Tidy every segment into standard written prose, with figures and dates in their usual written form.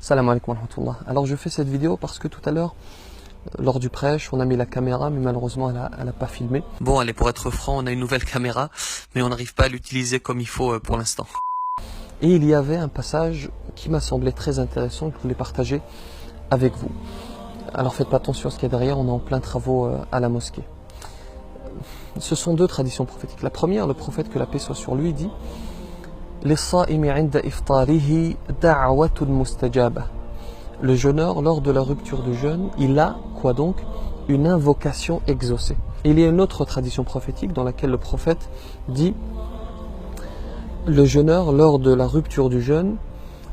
Salam alaikum wa rahmatullah. Alors je fais cette vidéo parce que tout à l'heure, lors du prêche, on a mis la caméra, mais malheureusement elle a pas filmé. Bon, allez, pour être franc, on a une nouvelle caméra, mais on n'arrive pas à l'utiliser comme il faut pour l'instant. Et il y avait un passage qui m'a semblé très intéressant, que je voulais partager avec vous. Alors faites pas attention à ce qu'il y a derrière, on est en plein travaux à la mosquée. Ce sont deux traditions prophétiques. La première, le prophète, que la paix soit sur lui, dit le jeûneur, lors de la rupture du jeûne, il a, quoi donc, une invocation exaucée. Il y a une autre tradition prophétique dans laquelle le prophète dit le jeûneur, lors de la rupture du jeûne,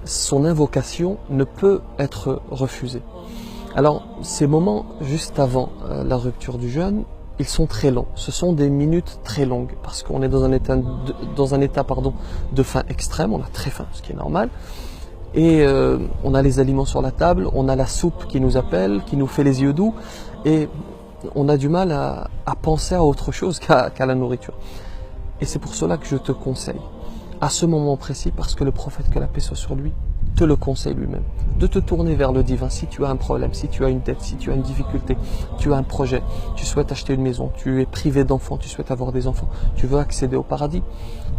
son invocation ne peut être refusée. Alors, ces moments juste avant la rupture du jeûne, ils sont très longs. Ce sont des minutes très longues parce qu'on est dans un état de faim extrême. On a très faim, ce qui est normal. Et on a les aliments sur la table, on a la soupe qui nous appelle, qui nous fait les yeux doux, et on a du mal à penser à autre chose qu'à la nourriture. Et c'est pour cela que je te conseille, à ce moment précis, parce que le prophète, que la paix soit sur lui, te le conseille lui-même, de te tourner vers le divin si tu as un problème, si tu as une dette, si tu as une difficulté, tu as un projet, tu souhaites acheter une maison, tu es privé d'enfants, tu souhaites avoir des enfants, tu veux accéder au paradis.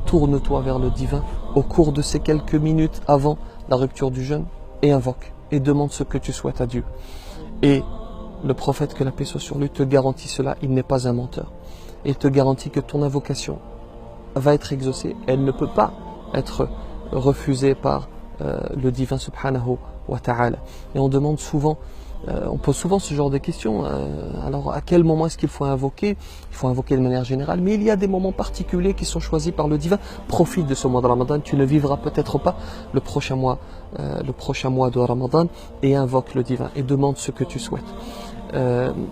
Tourne-toi vers le divin au cours de ces quelques minutes avant la rupture du jeûne et invoque et demande ce que tu souhaites à Dieu. Et le prophète, que la paix soit sur lui, te garantit cela, il n'est pas un menteur. Il te garantit que ton invocation va être exaucée, elle ne peut pas être refusée par le divin subhanahu wa ta'ala. Et on demande souvent, on pose souvent ce genre de questions. Alors à quel moment est-ce qu'il faut invoquer? Il faut invoquer de manière générale, mais il y a des moments particuliers qui sont choisis par le divin. Profite de ce mois de Ramadan, tu ne vivras peut-être pas le prochain mois de Ramadan, et invoque le divin et demande ce que tu souhaites.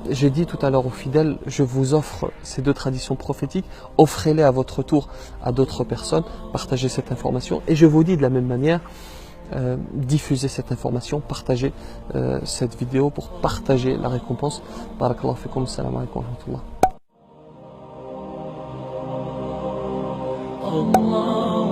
J'ai dit tout à l'heure aux fidèles, je vous offre ces deux traditions prophétiques, offrez-les à votre tour à d'autres personnes, partagez cette information, et je vous dis de la même manière, diffusez cette information, partagez cette vidéo pour partager la récompense. Barakallahu fikum, salam alaikum wa rahmatullah.